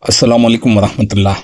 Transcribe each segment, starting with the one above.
अस्सलाम वालेकुम वरहमतुल्लाह।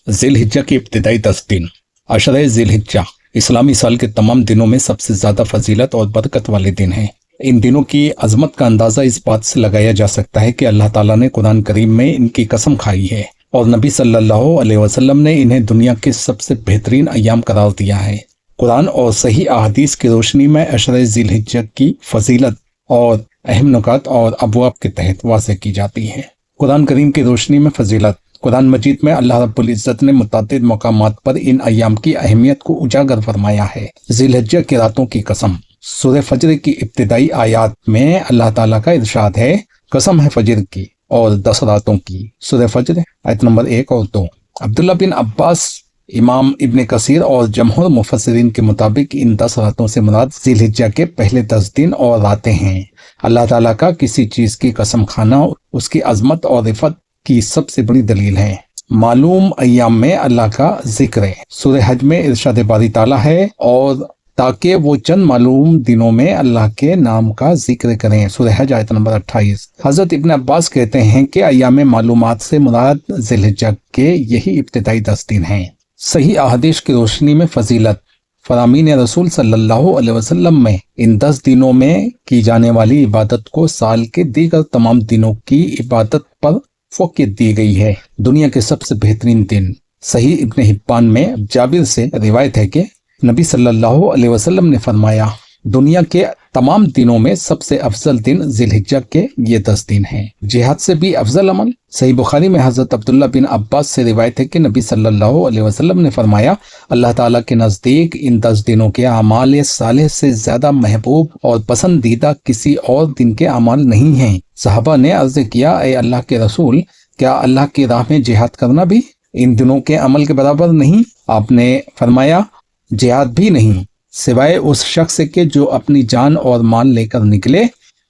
ज़िल-हिज्जा के इब्तिदाई 10 दिन। अशरे ज़िल-हिज्जा इस्लामी साल के तमाम दिनों में सबसे ज़्यादा फजीलत और बरकत वाले दिन हैं। इन दिनों की अजमत का अंदाज़ा इस बात से लगाया जा सकता है कि अल्लाह ताला ने कुरान करीम में इनकी कसम खाई है और नबी सल्लल्लाहु अलैहि वसल्लम ने इन्हें दुनिया के सबसे बेहतरीन अय्याम करार दिया है। कुरान और सही अहादीस की रोशनी में अशरे ज़िल-हिज्जा की फजीलत और अहम नुकात और अबवाब के तहत वाज़ेह की जाती है। कुरान करीम की रोशनी में फजीलत। कुरान मजीद में अल्लाह रब्बुल इज़्ज़त ने मुतादिद मकामात पर इन अय्याम की अहमियत को उजागर फरमाया है। ज़िल-हिज्जा की रातों की कसम। सूरह फज्र की इब्तिदाई आयात में अल्लाह ताला का इरशाद है, कसम है फज्र की और 10 रातों की। सूरह फज्र आयत नंबर 1 और 2। अब्दुल्लाह बिन अब्बास, इमाम इब्न कसीर और जमहूर मुफस्सिरीन के मुताबिक इन 10 रातों से मुराद ज़िल-हिज्जा के पहले 10 दिन और रातें हैं। अल्लाह ताला का किसी चीज की कसम खाना उसकी अजमत और रिफत की सबसे बड़ी दलील है। मालूम अय्याम में अल्लाह का जिक्र है। सूरह हज में इरशाद बारी ताला है, और ताकि वो चंद मालूम दिनों में अल्लाह के नाम का जिक्र करें। सूरह हज आयत नंबर 28। हजरत इब्न अब्बास कहते हैं कि अय्याम मालूमात से मुराद ज़िल-हिज्जा के यही इब्तिदाई 10 दिन हैं। सही अहादीस की रोशनी में फजीलत। फरामीन रसूल सल्लल्लाहु अलैहि वसल्लम में इन 10 दिनों में की जाने वाली इबादत को साल के दीगर तमाम दिनों की इबादत पर फ़ौक़ियत दी गई है। दुनिया के सबसे बेहतरीन दिन। सही इब्न हिब्बान में जाबिर से रिवायत है कि नबी सल्लल्लाहु अलैहि वसल्लम ने फरमाया, दुनिया के तमाम दिनों में सबसे अफजल दिन ज़िल-हिज्जा के ये 10 दिन हैं। जिहाद से भी अफजल अमल। सही बुखारी में हज़रत अब्दुल्लाह बिन अब्बास से रिवायत है कि नबी सल्लल्लाहु अलैहि वसल्लम ने फरमाया, अल्लाह ताला के नज़दीक इन 10 दिनों के अमाल सालेह से ज़्यादा महबूब और पसंदीदा किसी और दिन के अमाल नहीं हैं। सहाबा ने अर्ज़ किया, ए अल्लाह के रसूल, क्या अल्लाह की राह में जिहाद करना भी इन दिनों के अमल के बराबर नहीं? आपने फरमाया, जिहाद भी नहीं, सिवाय उस शख्स के जो अपनी जान और माल लेकर निकले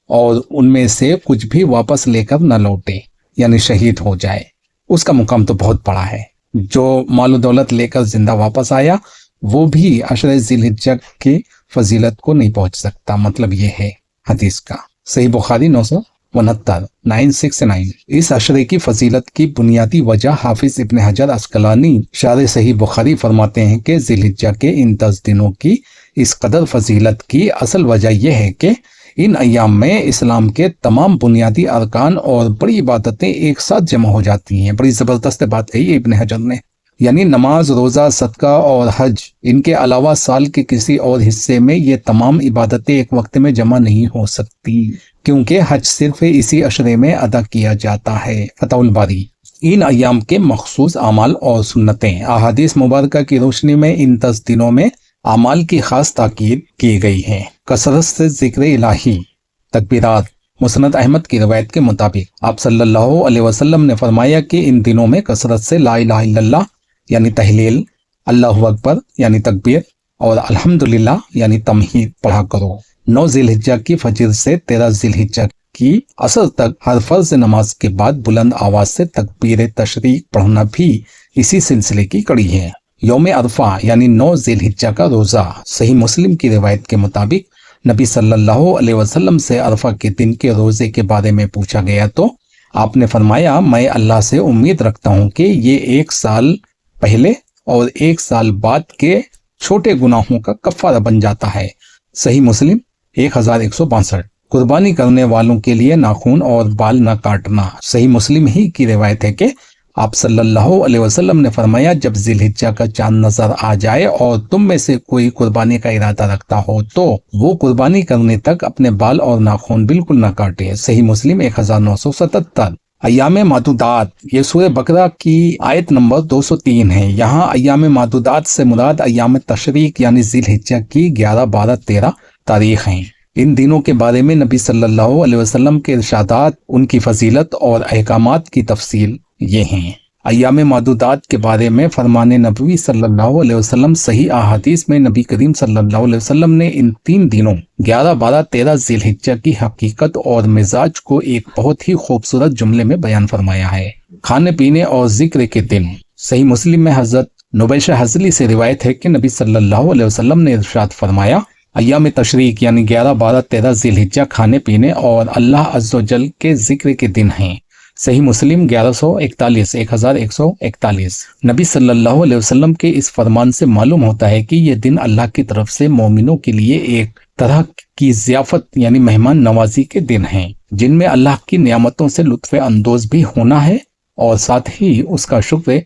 और उनमें से कुछ भी वापस लेकर न लौटे, यानी शहीद हो जाए। उसका मुकाम तो बहुत बड़ा है। जो माल दौलत लेकर जिंदा वापस आया वो भी अशरे ज़िल-हिज्जा की फजीलत को नहीं पहुंच सकता। मतलब ये है हदीस का। सही बुखारी 969। इस अशरे की फजीलत की बुनियादी वजह हाफिज इब्न हजर अस्कलानी शारे सही बुखारी फरमाते हैं कि ज़िल-हिज्जा के इन 10 दिनों की इस कदर फजीलत की असल वजह यह है कि इन अय्याम में इस्लाम के तमाम बुनियादी अरकान और बड़ी इबादतें एक साथ जमा हो जाती हैं। बड़ी ज़बरदस्त बात कही है इब्न हजर ने, यानी नमाज, रोज़ा, सदका और हज, इनके अलावा साल के किसी और हिस्से में ये तमाम इबादतें एक वक्त में जमा नहीं हो सकती, क्योंकि हज सिर्फ इसी अशरे में अदा किया जाता है। फतहुल बारी। इन अय्याम के मखसूस अमाल और सुन्नतें। अहादीस मुबारका की रोशनी में इन 10 दिनों में अमाल की खास ताकीद की गई है। कसरत से जिक्र इलाही, तकबीरात। मुस्नद अहमद की रवायत के मुताबिक आप सल्लल्लाहु अलैहि वसल्लम ने फरमाया कि इन दिनों में कसरत से ला इलाहा इल्लल्लाह यानी तहलील, अल्लाहु अकबर यानी तकबीर और अल्हम्दुलिल्लाह यानी तमहीद पढ़ा करो। 9 ज़िल-हिज्जा की फजर से 13 ज़िल-हिज्जा की असर तक हर फर्ज नमाज के बाद बुलंद आवाज से तकबीर तशरीक पढ़ना भी इसी सिलसिले की कड़ी है। यौम अरफा यानी 9 ज़िल-हिज्जा का रोज़ा। सही मुस्लिम की रिवायत के मुताबिक नबी सल्लल्लाहु अलैहि वसल्लम से अरफा के दिन के रोज़े के बारे में पूछा गया तो आपने फरमाया, मैं अल्लाह से उम्मीद रखता हूँ कि ये 1 साल पहले और 1 साल बाद के छोटे गुनाहों का कफ़ारा बन जाता है। सही मुस्लिम 1162। कुर्बानी करने वालों के लिए नाखून और बाल न काटना। सही मुस्लिम ही की रिवायत है कि आप सल्लल्लाहु अलैहि वसल्लम ने फरमाया, जब ज़िल-हिज्जा का चांद नजर आ जाए और तुम में से कोई कुर्बानी का इरादा रखता हो तो वो कुर्बानी करने तक अपने बाल और नाखून बिल्कुल न काटे। सही मुस्लिम 1977। अय्याम मादूदात। ये सूरह बकरा की आयत नंबर 203 है। यहाँ अय्याम मादूदात से मुराद अय्याम तशरीक यानी ज़िल-हिज्जा की 11, 12, 13 तारीख हैं। इन दिनों के बारे में नबी सल्लल्लाहु अलैहि वसल्लम के इरशादात, उनकी फजीलत और अहकामात की तफसील ये हैं। अय्याम मादूदात के बारे में फरमाने नबी सल्लल्लाहु अलैहि वसल्लम सही अहादीस में नबी करीम सल्लल्लाहु अलैहि वसल्लम ने इन 3 दिनों 11, 12, 13 ज़िल-हिज्जा की हकीकत और मिजाज को एक बहुत ही खूबसूरत जुमले में बयान फरमाया है। खाने पीने और जिक्र के दिन। सही मुस्लिम में हजरत नुबैशा हज़ली से रिवायत है कि नबी सल्लल्लाहु अलैहि वसल्लम ने इरशाद फरमाया, अय्याम तशरीक यानी 11, 12, 13 ज़िल-हिज्जा खाने पीने और अल्लाह अज़्ज़ व जल के जिक्र के दिन हैं। सही मुस्लिम 1141 1141। नबी सल्लल्लाहु अलैहि वसल्लम के इस फरमान से मालूम होता है कि ये दिन अल्लाह की तरफ से मोमिनों के लिए एक तरह की ज़ियाफत यानी मेहमान नवाजी के दिन हैं, जिनमें अल्लाह की नियामतों से लुत्फ़ अंदोज भी होना है और साथ ही उसका शुक्र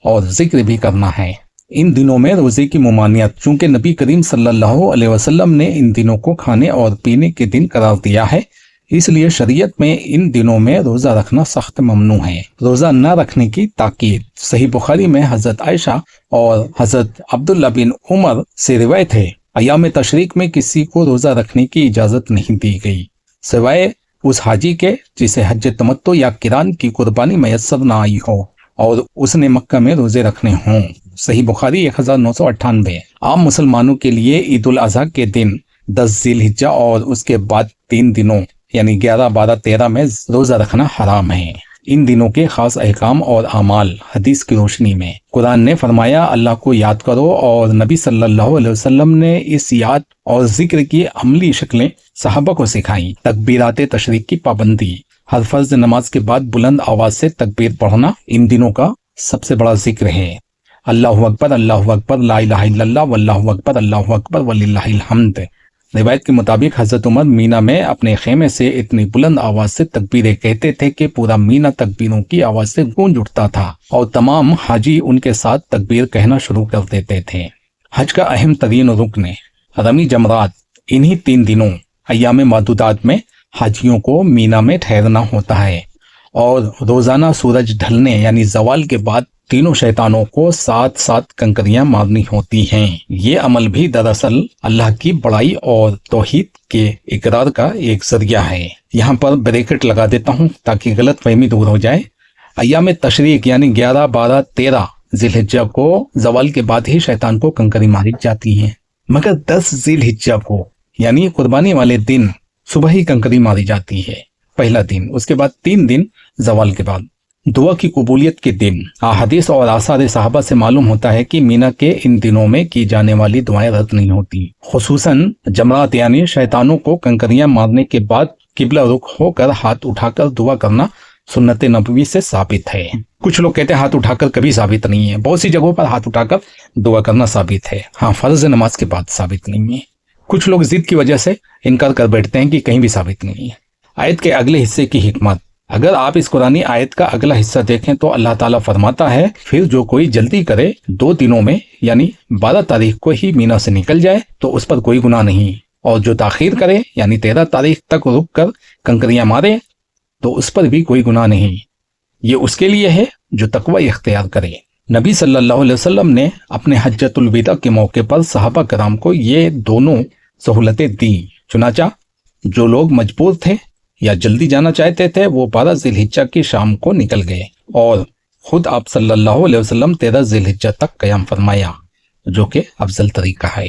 और जिक्र भी करना है। इन दिनों में रोज़े की ममानियत, चूँकि नबी करीम सल्लल्लाहु अलैहि वसल्लम ने इन दिनों को खाने और पीने के दिन करार दिया है, इसलिए शरीयत में इन दिनों में रोज़ा रखना सख्त ममनू है। रोज़ा न रखने की ताकीद सही बुखारी में हज़रत आयशा और हज़रत अब्दुल्ला बिन उमर से रिवायत है, अयाम तशरीक में किसी को रोज़ा रखने की इजाज़त नहीं दी गई सिवाय उस हाजी के जिसे हज तमत्तो या किरान की कुर्बानी मैसर न आई हो और उसने मक्का में रोज़े रखने हों। सही बुखारी 1998। आम मुसलमानों के लिए ईद उल अज़हा के दिन 10 ज़िलहिज्जा और उसके बाद 3 दिनों यानी 11, 12, 13 में रोज़ा रखना हराम है। इन दिनों के खास अहकाम और अमाल हदीस की रोशनी में कुरान ने फरमाया, अल्लाह को याद करो, और नबी सल्लल्लाहु अलैहि वसल्लम ने इस याद और जिक्र की अमली शक्लें सहाबा को सिखाई। तकबीरात तशरीक की पाबंदी, हर फर्ज नमाज के बाद बुलंद आवाज से तकबीर पढ़ना इन दिनों का सबसे बड़ा जिक्र है। अल्लाहु अकबर, ला इलाहा इल्लल्लाह, वल्लाहु अकबर, अल्लाहु अकबर, वलिल्लाहिल हम्द। रिवायत के मुताबिक हजरत उमर मीना में अपने खेमे से इतनी बुलंद आवाज से तकबीरें कहते थे कि पूरा मीना तकबीरों की आवाज से गूंज उठता था और तमाम हाजी उनके साथ तकबीर कहना शुरू कर देते थे। हज का अहम तरीन रुकन रमी जमरात, इन्हीं 3 दिनों अय्याम मादूदात में हाजियों को मीना में ठहरना होता है और रोजाना सूरज ढलने यानी जवाल के बाद तीनों शैतानों को 7 कंकरियां मारनी होती हैं। ये अमल भी दरअसल अल्लाह की बड़ाई और तौहीद के इकरार का एक जरिया है। यहाँ पर ब्रैकेट लगा देता हूँ ताकि गलत फहमी दूर हो जाए। अय्याम तशरीक यानी 11, 12, 13 ज़िलहिज्जा को जवाल के बाद ही शैतान को कंकरी मारी जाती है, मगर 10 ज़िलहिज्जा को यानी कुर्बानी वाले दिन सुबह ही कंकरी मारी जाती है, पहला दिन। उसके बाद 3 दिन जवाल के बाद। दुआ की कबूलियत के दिन, अहादीस और आसार सहाबा से मालूम होता है कि मीना के इन दिनों में की जाने वाली दुआएं रद्द नहीं होती। खुसूसन जमरात यानी शैतानों को कंकरियां मारने के बाद किबला रुख होकर हाथ उठाकर दुआ करना सुन्नत नबवी से साबित है। कुछ लोग कहते हैं हाथ उठाकर कभी साबित नहीं है, बहुत सी जगहों पर हाथ उठाकर दुआ करना साबित है, हाँ फर्ज नमाज के बाद साबित नहीं है। कुछ लोग जिद की वजह से इनकार कर बैठते हैं कि कहीं भी साबित नहीं है। आयत के अगले हिस्से की हिकमत, अगर आप इस कुरानी आयत का अगला हिस्सा देखें तो अल्लाह ताला फरमाता है, फिर जो कोई जल्दी करे 2 दिनों में यानी 12 तारीख को ही मीना से निकल जाए तो उस पर कोई गुनाह नहीं, और जो ताखीर करे यानी 13 तारीख तक रुक कर कंकरियां मारे तो उस पर भी कोई गुनाह नहीं। ये उसके लिए है जो तकवा इख्तियार करे। नबी सल्लल्लाहु अलैहि वसल्लम ने अपने हज्जतुल विदा के मौके पर सहाबा कराम को ये दोनों सहूलतें दी। चुनाचा जो लोग मजबूर थे या जल्दी जाना चाहते थे वो 12 ज़िलहिज्जा की शाम को निकल गए और खुद आप सल्लल्लाहु अलैहि वसल्लम 13 ज़िलहिज्जा तक क़याम फरमाया, जो कि अफजल तरीका है।